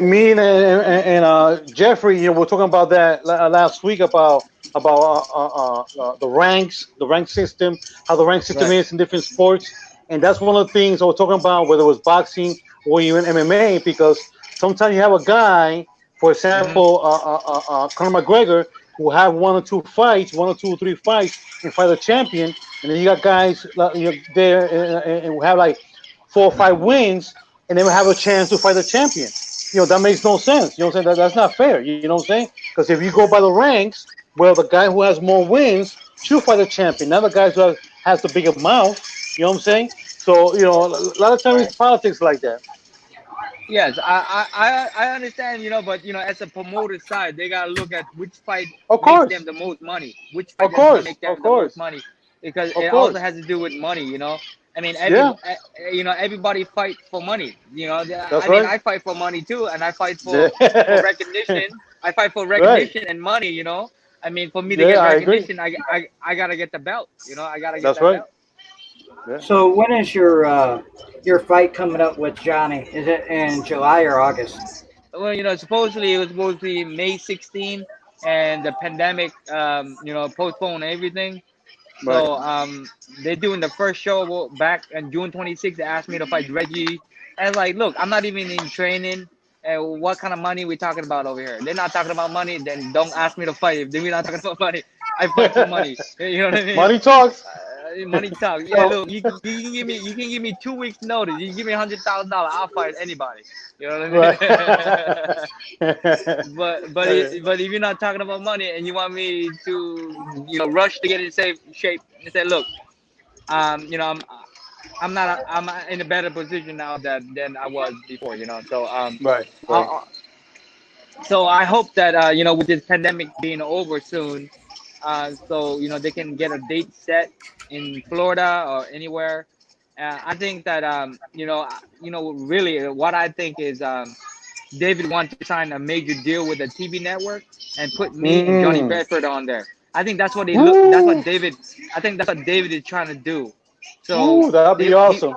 Speaker 6: me and Jeffrey, we're talking about that last week about the rank system, how the rank system
Speaker 7: right.
Speaker 6: is in different sports, and that's one of the things I was talking about, whether it was boxing or even MMA, because sometimes you have a guy, for
Speaker 7: Hmm.
Speaker 6: example, Conor McGregor, who have one or two fights, one or two or three fights, and fight a champion, and then you got guys there and who have like 4 or 5 wins, and then have a chance to fight the champion. That makes no sense. You know what I'm saying? That's not fair. You know what I'm saying? Because if you go by the ranks, well, the guy who has more wins should fight the champion. Not the guy who has the bigger mouth. You know what I'm saying? So a lot of times
Speaker 7: Right.
Speaker 6: it's politics like that.
Speaker 7: Yes, I understand, but as a promoter side, they gotta look at which fight
Speaker 6: Of
Speaker 7: makes them
Speaker 6: course,
Speaker 7: the most money, which fight
Speaker 6: of
Speaker 7: that's gonna
Speaker 6: course,
Speaker 7: make them
Speaker 6: of
Speaker 7: the most
Speaker 6: course,
Speaker 7: money, because
Speaker 6: of
Speaker 7: it also
Speaker 6: course.
Speaker 7: has to do with money. I mean,
Speaker 6: Yeah,
Speaker 7: everybody fight for money.
Speaker 6: that's
Speaker 7: I mean,
Speaker 6: right.
Speaker 7: I fight for money too, and I fight for
Speaker 6: Yeah.
Speaker 7: recognition. I fight for
Speaker 6: Right.
Speaker 7: recognition and money. I mean, for me to
Speaker 6: Yeah,
Speaker 7: get
Speaker 6: I agree.
Speaker 7: recognition, I gotta get the belt. I gotta get
Speaker 6: That's
Speaker 7: that
Speaker 6: right.
Speaker 7: belt.
Speaker 6: Yeah.
Speaker 5: So when is your fight coming up with Johnny? Is it in July or August?
Speaker 7: Well, supposedly it was supposed to be May 16, and the pandemic, postponed everything.
Speaker 6: Right.
Speaker 7: So they're doing the first show back on June 26th. They asked me to fight Reggie, and like, look, I'm not even in training. And what kind of money we talking about over here? They're not talking about money. Then don't ask me to fight. If they're not talking about money, I fight for money. You know what I mean?
Speaker 6: Money talks.
Speaker 7: Money talk. Yeah,
Speaker 5: So
Speaker 7: look, you can give me 2 weeks notice. You can give me $100,000. I'll fight anybody. You know what
Speaker 6: Right.
Speaker 7: I mean? But if you're not talking about money and you want me to rush to get in safe shape, and say, look, I'm in a better position now than I was before. So
Speaker 6: Right. Right.
Speaker 7: I'll, So I hope that with this pandemic being over soon, so they can get a date set in Florida or anywhere. I think that really what I think is David wants to sign a major deal with a TV network and put me and Johnny
Speaker 6: Mm.
Speaker 7: Bedford on there. I think that's what they look. That's
Speaker 6: Woo.
Speaker 7: what David. I think that's what David is trying to do. So
Speaker 6: Woo, that'd be awesome.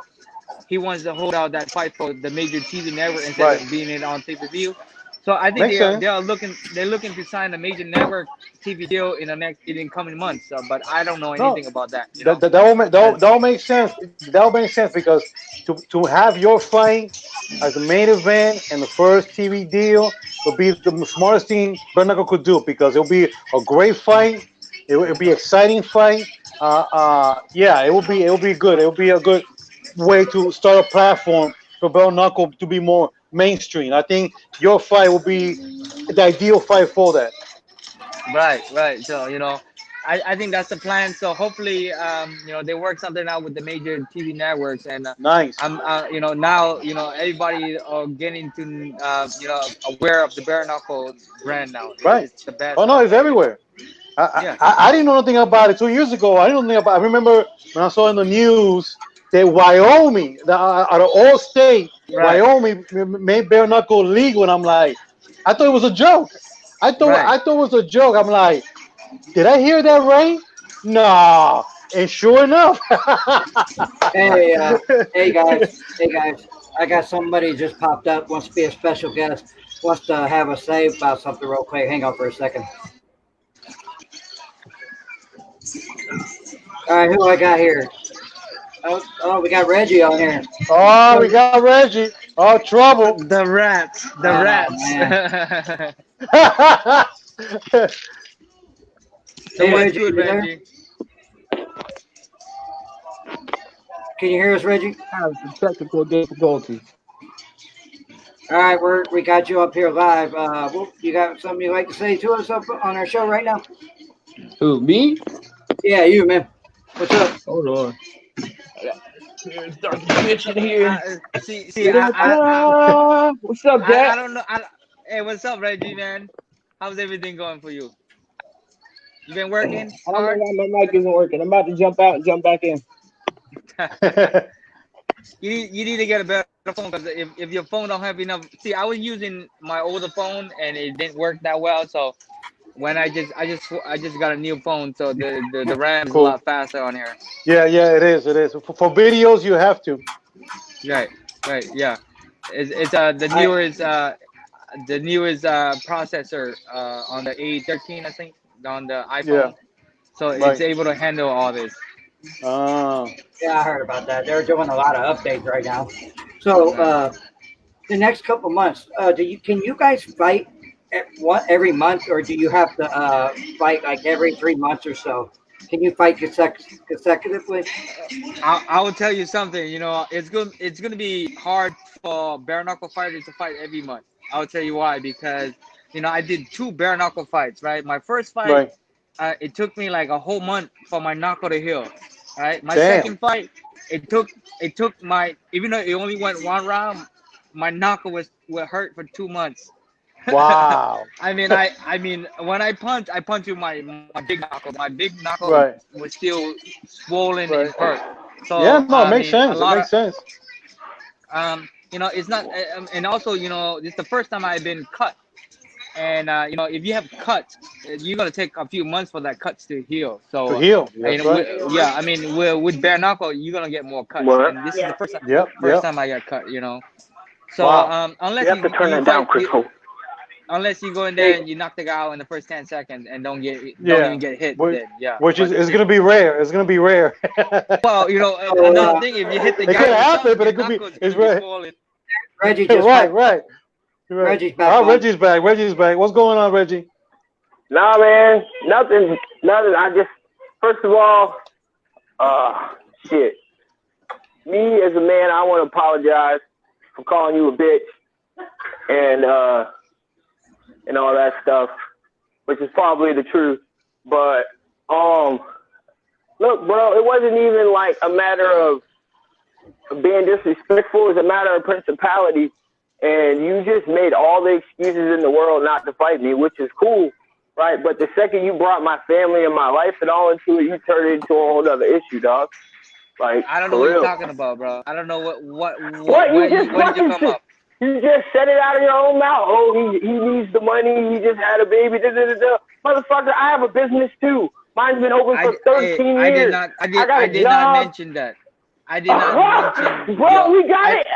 Speaker 7: he wants to hold out that fight for the major TV network instead
Speaker 6: Right.
Speaker 7: of being it on pay-per-view. So I think
Speaker 6: Makes sense.
Speaker 7: they're looking to sign a major network TV deal in the coming months. But I don't know
Speaker 6: No,
Speaker 7: anything about that.
Speaker 6: that will make sense. That will make sense because to have your fight as the main event and the first TV deal would be the smartest thing Bernacle could do because it'll be a great fight. It'll be exciting fight. Yeah, it will be good. It will be a good way to start a platform for Bell Knuckle to be more mainstream. I think your fight will be the ideal fight for that.
Speaker 7: Right. So I think that's the plan. So hopefully they work something out with the major TV networks, and
Speaker 6: Nice.
Speaker 7: I'm now everybody are getting to aware of the bare knuckle brand now.
Speaker 6: Right.
Speaker 7: It's the best
Speaker 6: Oh no,
Speaker 7: out
Speaker 6: it's
Speaker 7: there.
Speaker 6: everywhere.
Speaker 7: Yeah.
Speaker 6: I didn't know nothing about it 2 years ago. I didn't know nothing about. I remember when I saw in the news that Wyoming, out of all state,
Speaker 7: Right.
Speaker 6: Wyoming made bare knuckle legal, and I'm like, I thought it was a joke.
Speaker 7: Right.
Speaker 6: I thought it was a joke. I'm like, did I hear that right? Nah. And sure enough,
Speaker 5: Hey, hey guys, I got somebody just popped up, wants to be a special guest, wants to have a say about something real quick. Hang on for a second. All right, who I got here? Oh, we got Reggie on here.
Speaker 6: oh, we got Reggie. Oh, trouble.
Speaker 7: The rats. The
Speaker 5: Oh man.
Speaker 7: rats. So
Speaker 5: Hey
Speaker 7: what's
Speaker 5: Reggie,
Speaker 7: good,
Speaker 5: you there?
Speaker 7: Reggie?
Speaker 5: Can you hear us, Reggie?
Speaker 8: Have some technical difficulties.
Speaker 5: All right, we got you up here live. You got something you'd like to say to us up on our show right now?
Speaker 8: Who, me?
Speaker 5: Yeah, you man. What's up?
Speaker 8: Hold on. Start the bitch in here.
Speaker 7: See,
Speaker 8: What's up,
Speaker 7: I
Speaker 8: Jack?
Speaker 7: don't know. Hey, what's up, Reggie, man? How's everything going for you? You been working
Speaker 8: I don't know
Speaker 7: hard?
Speaker 8: why my mic isn't working. I'm about to jump out and jump back in.
Speaker 7: You need to get a better phone because if your phone don't have enough. See, I was using my older phone and it didn't work that well. So when I just got a new phone, so the RAM is a
Speaker 6: Cool.
Speaker 7: lot faster on here.
Speaker 6: Yeah, it is. It is. For videos, you have to.
Speaker 7: Right, yeah. It's the newest processor on the A13, I think, on the iPhone.
Speaker 6: Yeah.
Speaker 7: So it's
Speaker 6: Right.
Speaker 7: able to handle all this.
Speaker 5: Yeah, I heard about that. They're doing a lot of updates right now. So the next couple months, can you guys fight every month, or do you have to fight like every 3 months or so? Can you fight consecutively?
Speaker 7: I will tell you something. It's gonna be hard for bare knuckle fighters to fight every month. I'll tell you why, because I did 2 bare knuckle fights. Right, my first fight,
Speaker 6: Right.
Speaker 7: it took me like a whole month for my knuckle to heal. Right, my
Speaker 6: Damn.
Speaker 7: second fight, it took my, even though it only went 1 round, my knuckle was hurt for 2 months.
Speaker 6: Wow.
Speaker 7: I mean, when I punch with my big knuckle. My big knuckle
Speaker 6: Right.
Speaker 7: was still swollen
Speaker 6: Right.
Speaker 7: and hurt. So
Speaker 6: Yeah. No, it makes
Speaker 7: a
Speaker 6: sense. It
Speaker 7: lot
Speaker 6: makes sense.
Speaker 7: it's not, and also it's the first time I've been cut, and if you have cuts, you're gonna take a few months for that cuts to heal. So
Speaker 6: To heal. That's right.
Speaker 7: yeah, I mean, with bare knuckle, you're gonna get more cuts,
Speaker 2: What?
Speaker 7: and this is the first
Speaker 6: Yep.
Speaker 7: time I got cut. So
Speaker 6: Wow.
Speaker 7: unless
Speaker 2: You have to turn that down, Crystal.
Speaker 7: unless you go in there and you knock the guy out in the first 10 seconds and don't
Speaker 6: Yeah.
Speaker 7: even get hit,
Speaker 6: Which,
Speaker 7: then yeah.
Speaker 6: which is
Speaker 7: But
Speaker 6: it's gonna be rare. It's gonna be rare.
Speaker 7: well, another thing, if you hit the
Speaker 6: It
Speaker 7: guy,
Speaker 6: could
Speaker 7: with
Speaker 6: happen,
Speaker 7: something,
Speaker 6: but it
Speaker 7: your
Speaker 6: could be.
Speaker 7: knuckle's
Speaker 6: It's
Speaker 7: gonna be
Speaker 6: rare.
Speaker 7: swollen.
Speaker 5: Reggie just
Speaker 6: Right.
Speaker 5: Reggie's back
Speaker 6: Oh,
Speaker 5: on.
Speaker 6: Reggie's back. Reggie's back. What's going on, Reggie?
Speaker 2: Nah, man, nothing. I just, first of all, shit. Me as a man, I want to apologize for calling you a bitch and all that stuff, which is probably the truth. But look, bro, it wasn't even like a matter of being disrespectful. It's a matter of principality. and you just made all the excuses in the world not to fight me, which is cool, right? But the second you brought my family and my life and all into it, you turned it into a whole other issue, dog. Like,
Speaker 7: I don't know
Speaker 2: for
Speaker 7: what
Speaker 2: real.
Speaker 7: you're talking about, bro. I don't know what
Speaker 2: You just
Speaker 7: where did you
Speaker 2: fucking
Speaker 7: come up?
Speaker 2: You just said it out of your own mouth. Oh, he needs the money. He just had a baby. Da, da, da, da. Motherfucker, I have a business too. Mine's been open for 13 years.
Speaker 7: I did not mention that. I did not mention.
Speaker 2: Bro, we got it.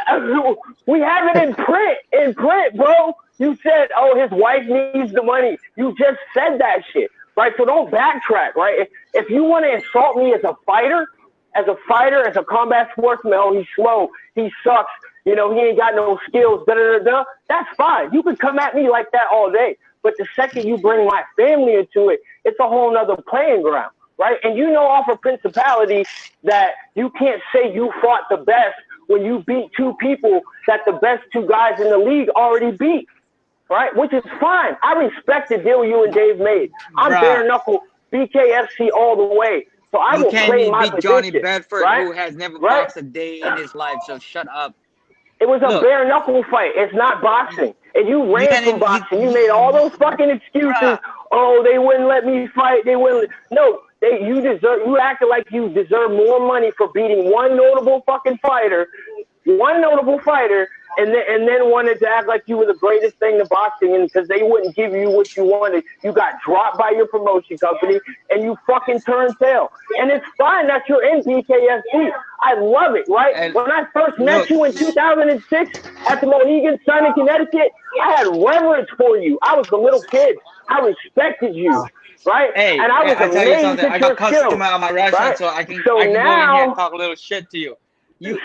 Speaker 2: We have it in print. In print, bro. You said, oh, his wife needs the money. You just said that shit, right? So don't backtrack, right? If you want to insult me as a fighter, as a combat sportsman, oh, he's slow. He sucks. You know, he ain't got no skills, da-da-da-da. That's fine. You can come at me like that all day. But the second you bring my family into it, it's a whole nother playing ground, right? And you know off of principality that you can't say you fought the best when you beat two people that the best two guys in the league already beat, right? Which is fine. I respect the deal you and Dave made. I'm bare knuckle BKFC all the way. So I will play my position,
Speaker 7: Johnny Bedford,
Speaker 2: right?
Speaker 7: who has never boxed a day in his life, so shut up.
Speaker 2: It was a bare knuckle fight. It's not boxing. And you ran from boxing. You made all those fucking excuses. Oh, they wouldn't let me fight. They wouldn't. No, you acted like you deserve more money for beating one notable fighter, and then wanted to act like you were the greatest thing to boxing, and because they wouldn't give you what you wanted, you got dropped by your promotion company, and you fucking turned tail. And it's fine that you're in BKFC. I love it, right? And when I first met you in 2006 at the Mohegan Sun in Connecticut, I had reverence for you. I was a little kid. I respected you. Right?
Speaker 7: Hey,
Speaker 2: and I was
Speaker 7: I tell you something.
Speaker 2: amazed
Speaker 7: I got customer on my restaurant,
Speaker 2: right?
Speaker 7: so I can
Speaker 2: So
Speaker 7: go in here
Speaker 2: now,
Speaker 7: and talk a little shit to you. Look.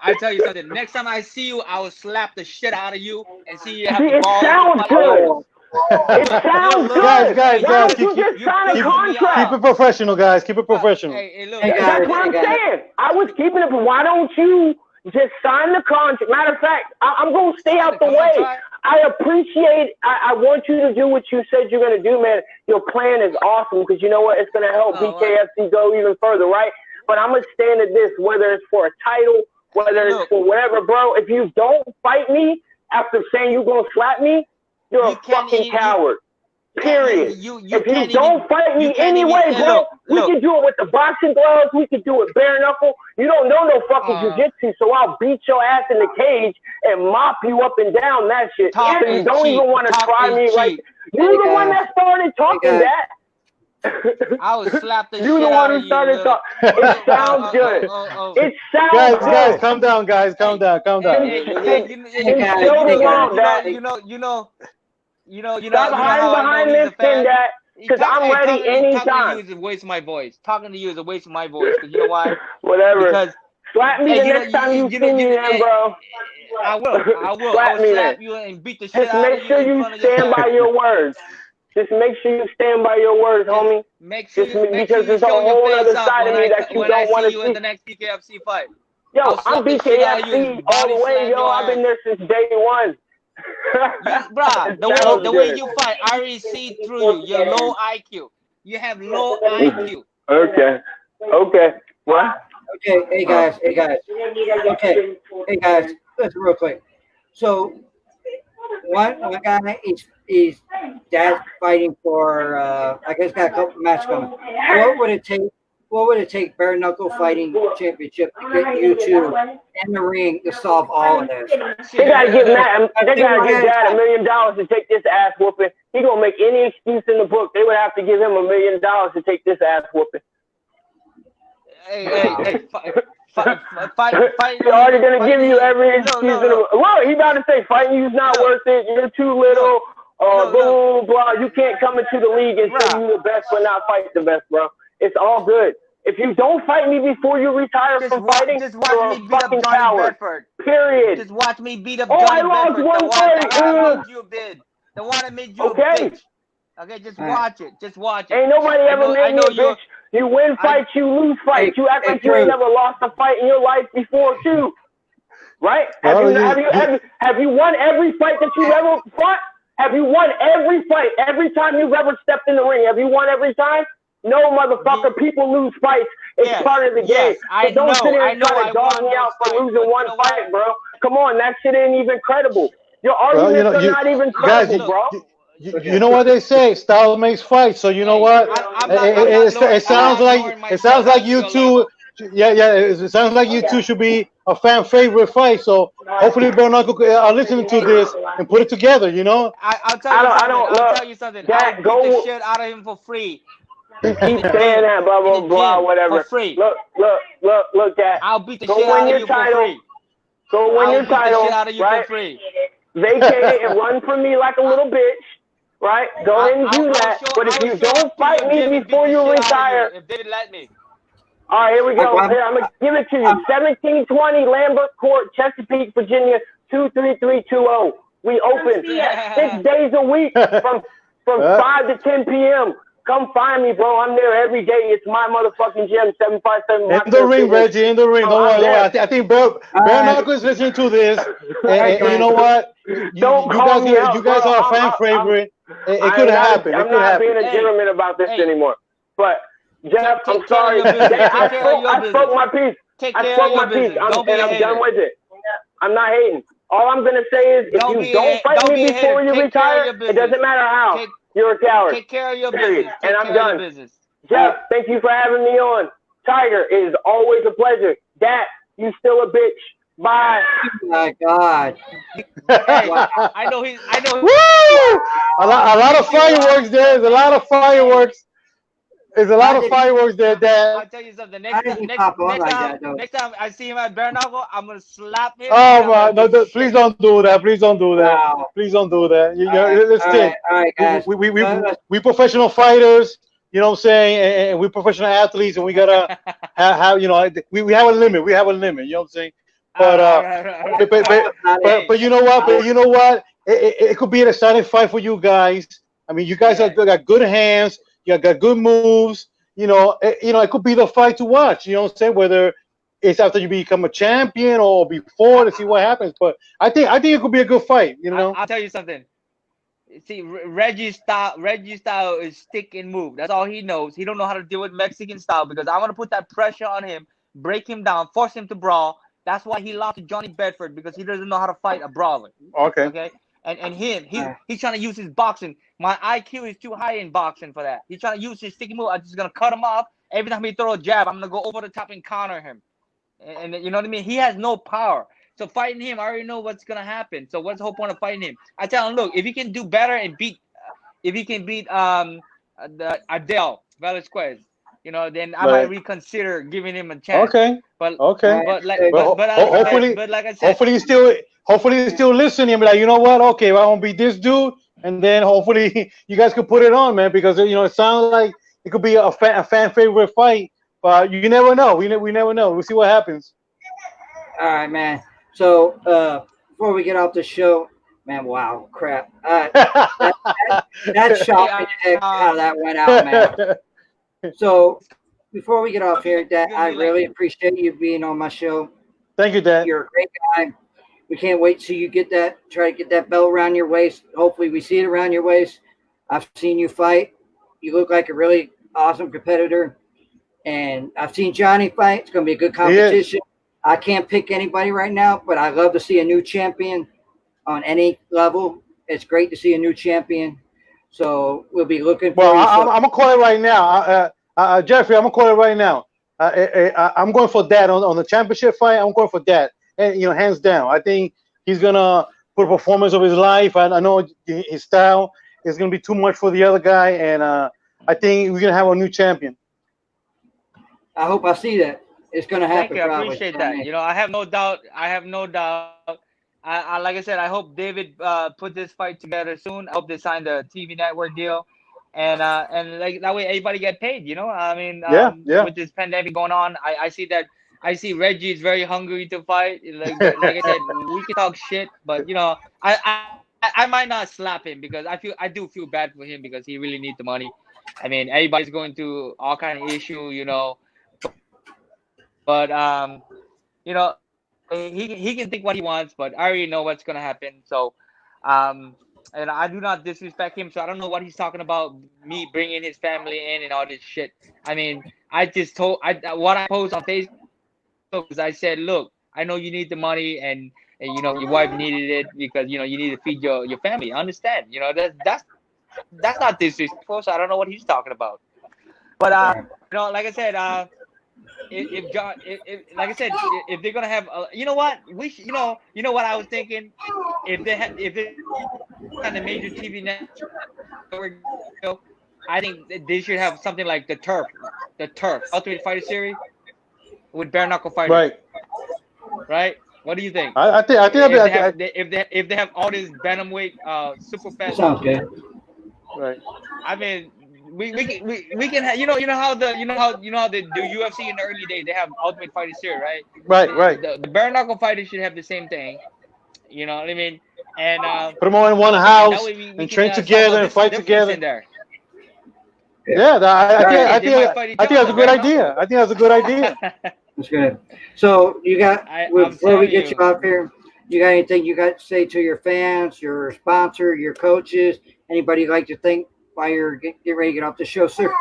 Speaker 7: I tell you something. Next time I see you, I will slap the shit out of you and see you have to
Speaker 2: it sounds good. It sounds good.
Speaker 6: Guys,
Speaker 2: you just sign a contract.
Speaker 6: Keep it professional, guys. Keep it professional.
Speaker 2: That's what I'm saying. I was keeping it, but why don't you just sign the contract? Matter of fact, I'm going to stay out the way. I appreciate, I want you to do what you said you're going to do, man. Your plan is awesome because you know what? It's going to help BKFC go even further, right? But I'm going to stand at this, whether it's for a title, whether it's for whatever, bro. If you don't fight me after saying you're going to slap me, you're a fucking coward. Period. If you don't fight me anyway, bro, we can do it with the boxing gloves. We can do it bare knuckle. You don't know no fucking jiu-jitsu, so I'll beat your ass in the cage and mop you up and down that shit. So you don't even want to try me right. You're the one that started talking that.
Speaker 7: I was slapped the shit
Speaker 2: You're the one who started talking. It sounds good. It sounds good.
Speaker 6: Guys, calm down, guys. Calm down.
Speaker 2: Stop hiding behind this thing, that because I'm ready anytime.
Speaker 7: Talking to you is a waste of my voice. Talking to you is a waste of my voice. Because you know why?
Speaker 2: Whatever.
Speaker 7: Because
Speaker 2: slap me the next time you see me, then, bro.
Speaker 7: I will.
Speaker 2: Slap me
Speaker 7: slap
Speaker 2: then.
Speaker 7: You and beat the shit out of you.
Speaker 2: Just make sure you stand by your words. Just make sure you stand by your words, homie. Because there's a whole other side of me that you don't want to see.
Speaker 7: In the next BKFC fight.
Speaker 2: Yo, I'm BKFC all the way, yo. I've been there since day one.
Speaker 7: Bruh, the way you fight, I already see through you. You're low IQ. You have low IQ.
Speaker 2: Okay. What?
Speaker 5: Okay, hey guys. Okay, hey guys, listen real quick. So, one guy is dad's fighting for. I guess got a couple matches coming. What would it take bare knuckle fighting championship to get you two in the ring to solve all of this?
Speaker 2: They gotta give Dad $1 million to take this ass whooping. He gonna make any excuse in the book. They would have to give him $1 million to take this ass whooping.
Speaker 7: Hey, fight.
Speaker 2: He's already gonna give you every excuse in the book. Well, he about to say fighting you's not worth it. You're too little. Blah blah. You can't come into the league and say you're the best but not fight the best, bro. It's all good. If you don't fight me before you retire from fighting, you're a fucking coward. Period.
Speaker 7: Just watch me beat up Johnny Bedford.
Speaker 2: I lost one fight.
Speaker 7: The one that made you a bitch. Okay, just watch it.
Speaker 2: Ain't nobody ever made me a bitch. You win fights, you lose fights. You act like you ain't never lost a fight in your life before too. Right? Have you won every fight that you've ever fought? Have you won every fight? Every time you've ever stepped in the ring, have you won every time? No, motherfucker, people lose fights. It's part of the game. So don't sit here and try to dog me out for losing one fight, bro. Come on, that shit ain't even credible. Your arguments are not even credible, bro.
Speaker 6: You know what they say? Style makes fight. So you know what? It sounds like you two. Yeah. It sounds like you two should be a fan favorite fight. So hopefully, Bernardo are listening to this and put it together. You know.
Speaker 7: I'll tell you something. I'll beat the shit out of him for free.
Speaker 2: You keep saying that, blah blah blah, whatever.
Speaker 7: For free.
Speaker 2: Look, Dad.
Speaker 7: I'll beat the shit out of you for free.
Speaker 2: Go win your title, right? Vacate and run for me like a little bitch, right? Go ahead and do that. But if you don't fight me before you retire,
Speaker 7: if they let me.
Speaker 2: All right, here we go. Here, I'm gonna give it to you. 1720 Lambert Court, Chesapeake, Virginia, 23320. We open 6 days a week from 5 to 10 p.m. Come find me, bro. I'm there every day. It's my motherfucking gym, 757.
Speaker 6: In the ring, Reggie. In the ring. Don't worry. I think Bernardo is listening to this. And you know what? You guys are a fan favorite. It could happen.
Speaker 2: I'm not being a gentleman about this anymore. But Jeff, I'm sorry. I spoke my piece. I spoke my piece. I'm done with it. I'm not hating. All I'm gonna say is, if you don't fight me before you retire, it doesn't matter how. You're a coward.
Speaker 7: Take care of your business.
Speaker 2: And I'm done. Jeff, thank you for having me on. Tiger, it is always a pleasure. Dad, you still a bitch. Bye.
Speaker 5: Oh my God.
Speaker 7: I know.
Speaker 6: Woo! A lot of fireworks there. There's a lot of fireworks. There's a lot of fireworks there, Dad.
Speaker 7: I'll tell you something. Next time I see him at Bernardo, I'm gonna slap him.
Speaker 6: Oh my! No, please don't do that. Please don't do that. Wow. Please don't do that. Let's take.
Speaker 5: All right, guys.
Speaker 6: We professional fighters. You know what I'm saying? And we're professional athletes, and we gotta have we have a limit. We have a limit. You know what I'm saying? But you know what? But you know what? It could be an exciting fight for you guys. I mean, you guys got good hands. You got good moves. It could be the fight to watch. You know what I'm saying? Whether it's after you become a champion or before, to see what happens. But I think it could be a good fight.
Speaker 7: I'll tell you something. See, Reggie's style is stick and move. That's all he knows. He don't know how to deal with Mexican style, because I want to put that pressure on him, break him down, force him to brawl. That's why he lost to Johnny Bedford, because he doesn't know how to fight a brawler. Okay. And he's trying to use his boxing. My IQ is too high in boxing for that. He's trying to use his sticky move. I'm just gonna cut him off. Every time he throw a jab, I'm gonna go over the top and counter him. And you know what I mean? He has no power. So fighting him, I already know what's gonna happen. So what's the whole point of fighting him? I tell him, look, if he can do better and beat Adele Velasquez, then I might reconsider giving him a chance.
Speaker 6: Okay.
Speaker 7: But like I said,
Speaker 6: hopefully he's still listening and be like, you know what? Okay, I won't beat this dude, and then hopefully you guys could put it on, man, because it sounds like it could be a fan favorite fight, but you never know. We never know. We'll see what happens.
Speaker 5: All right, man. So before we get off the show, man, wow, crap. That shot me the heck how that went out, man. So before we get off here, Dad, I really appreciate you being on my show.
Speaker 6: Thank you, Dad.
Speaker 5: You're a great guy. We can't wait till you try to get that belt around your waist. Hopefully we see it around your waist. I've seen you fight. You look like a really awesome competitor. And I've seen Johnny fight. It's going to be a good competition. I can't pick anybody right now, but I love to see a new champion on any level. It's great to see a new champion. So we'll be looking for
Speaker 6: I'm going to call it right now. Jeffrey, I'm going to call it right now. I'm going for that on the championship fight. I'm going for that. And, hands down. I think he's going to put a performance of his life. I know his style is going to be too much for the other guy. And I think we're going to have a new champion.
Speaker 5: I hope I see that. It's going to happen.
Speaker 7: Thank you. I appreciate that. I have no doubt. I like I said, I hope David put this fight together soon. I hope they sign the TV network deal. And like that way everybody get paid, I mean, with this pandemic going on, I see Reggie is very hungry to fight. Like I said, we can talk shit, but I might not slap him, because I do feel bad for him, because he really needs the money. I mean, everybody's going through all kind of issue, but he can think what he wants, but I already know what's gonna happen. So and I do not disrespect him, so I don't know what he's talking about. Me bringing his family in and all this shit. I mean, I just told what I post on Facebook is I said, look, I know you need the money, and you know your wife needed it because you know you need to feed your family. I understand, you know that's not disrespectful. So I don't know what he's talking about. But you know, like I said, if John, like I said, if they're gonna have, you know what, you know what I was thinking, if they on the major TV network, you know, I think they should have something like the Turf Ultimate Fighter Series with bare knuckle fighters. Right? What do you think?
Speaker 6: I think
Speaker 7: if they have all this bantamweight super fast.
Speaker 5: Sounds good.
Speaker 6: Right.
Speaker 7: I mean, we can have, you know how they do UFC in the early days, they have Ultimate Fighter Series, right?
Speaker 6: Right.
Speaker 7: The bare knuckle fighters should have the same thing. You know what I mean? And
Speaker 6: put them all in one house and train together and fight together.
Speaker 7: In there.
Speaker 6: Yeah, I think that's a good idea. I think that's a good idea.
Speaker 5: That's good. So you got before we get you off here, you got anything you got to say to your fans, your sponsor, your coaches, anybody you'd like to thank while you're get ready to get off the show, sir?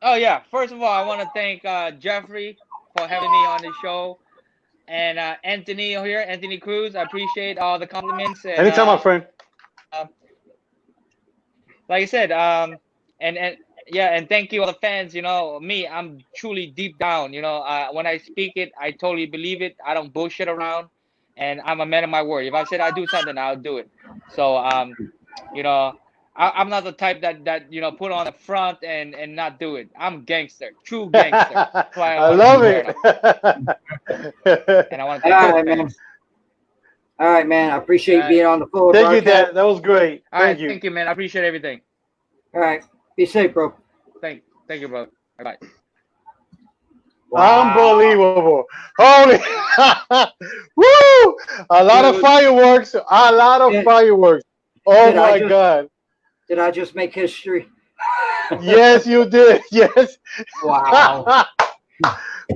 Speaker 7: Oh yeah. First of all, I want to thank Jeffrey for having me on the show, and Anthony here, Anthony Cruz. I appreciate all the compliments. And,
Speaker 6: anytime, my friend.
Speaker 7: Like I said, and thank you all the fans. You know, me, I'm truly deep down. You know, when I speak it, I totally believe it. I don't bullshit around, and I'm a man of my word. If I said I do something, I'll do it. So, you know, I'm not the type that you know put on the front and not do it. I'm gangster, true gangster.
Speaker 6: I love it.
Speaker 7: And I want to thank you, man.
Speaker 5: All right, man. I appreciate being on the phone.
Speaker 6: Thank you, Dad. That was great.
Speaker 7: Thank you, man. I appreciate everything.
Speaker 5: All right. Be safe, bro.
Speaker 7: Thank you, bro. Bye.
Speaker 6: Wow. Unbelievable. Holy. Woo! A lot of fireworks. Fireworks. Oh, my God.
Speaker 5: Did I just make history?
Speaker 6: Yes, you did. Yes.
Speaker 5: Wow.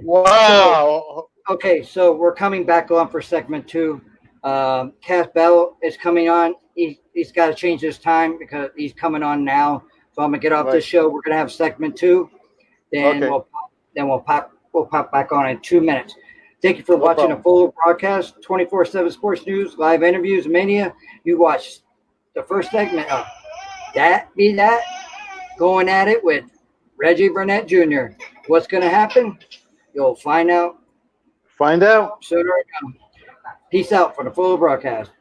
Speaker 6: Wow.
Speaker 5: Okay, so we're coming back on for segment 2. Cass Bell is coming on. He's got to change his time because he's coming on now. So I'm gonna get off this show. We're gonna have segment 2. Then we'll pop back on in 2 minutes. Thank you for watching a full broadcast, 24/7 sports news, live interviews, mania. You watched the first segment of That Be That, going at it with Reggie Barnett Jr. What's gonna happen? You'll find out.
Speaker 6: Find out.
Speaker 5: Sooner or later. Peace out for the full broadcast.